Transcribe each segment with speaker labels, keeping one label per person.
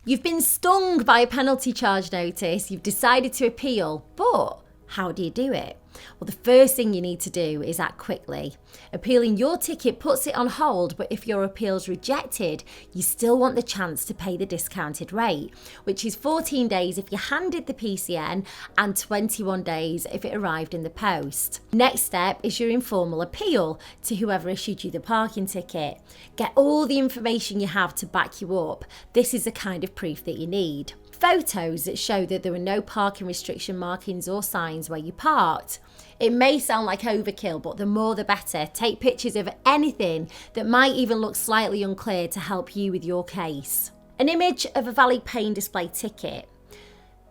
Speaker 1: You've been stung by a penalty charge notice, you've decided to appeal, but how do you do it? Well, the first thing you need to do is act quickly. Appealing your ticket puts it on hold, but if your appeal's rejected, you still want the chance to pay the discounted rate, which is 14 days if you handed the PCN and 21 days if it arrived in the post. Next step is your informal appeal to whoever issued you the parking ticket. Get all the information you have to back you up. This is the kind of proof that you need. Photos that show that there were no parking restriction markings or signs where you parked. It may sound like overkill, but the more the better. Take pictures of anything that might even look slightly unclear to help you with your case. An image of a valid pay and display ticket.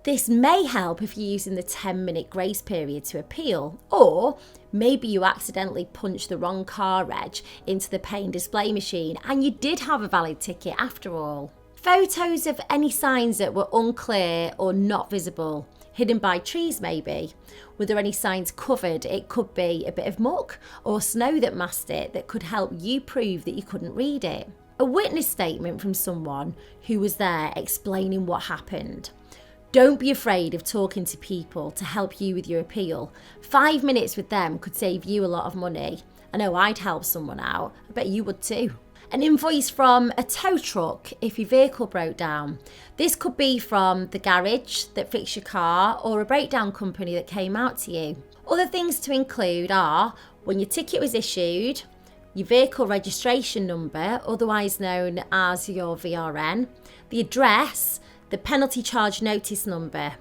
Speaker 1: This may help if you're using the 10-minute grace period to appeal, or maybe you accidentally punched the wrong car reg into the pay and display machine and you did have a valid ticket after all. Photos of any signs that were unclear or not visible, hidden by trees maybe. Were there any signs covered? It could be a bit of muck or snow that masked it that could help you prove that you couldn't read it. A witness statement from someone who was there explaining what happened. Don't be afraid of talking to people to help you with your appeal. 5 minutes with them could save you a lot of money. I know I'd help someone out. I bet you would too. An invoice from a tow truck if your vehicle broke down. This could be from the garage that fixed your car or a breakdown company that came out to you. Other things to include are when your ticket was issued, your vehicle registration number, otherwise known as your VRN, the address, the penalty charge notice number.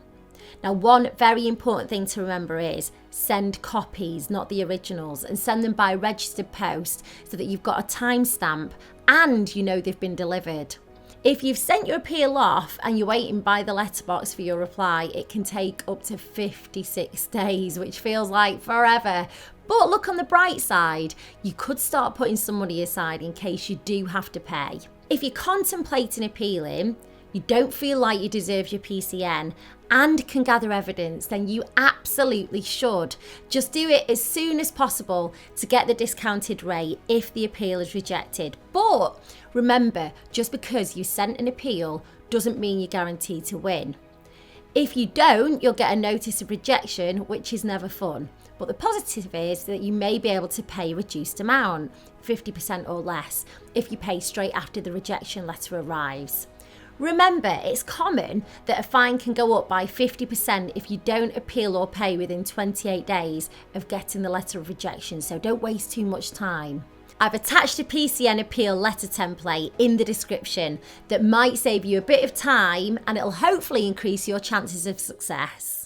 Speaker 1: Now, one very important thing to remember is send copies, not the originals, and send them by registered post so that you've got a timestamp and you know they've been delivered. If you've sent your appeal off and you're waiting by the letterbox for your reply, it can take up to 56 days, which feels like forever. But look on the bright side, you could start putting some money aside in case you do have to pay. If you're contemplating appealing, you don't feel like you deserve your PCN and can gather evidence, then you absolutely should. Just do it as soon as possible to get the discounted rate if the appeal is rejected. But remember, just because you sent an appeal doesn't mean you're guaranteed to win. If you don't, you'll get a notice of rejection, which is never fun. But the positive is that you may be able to pay a reduced amount, 50% or less, if you pay straight after the rejection letter arrives. Remember, it's common that a fine can go up by 50% if you don't appeal or pay within 28 days of getting the letter of rejection, so don't waste too much time. I've attached a PCN appeal letter template in the description that might save you a bit of time and it'll hopefully increase your chances of success.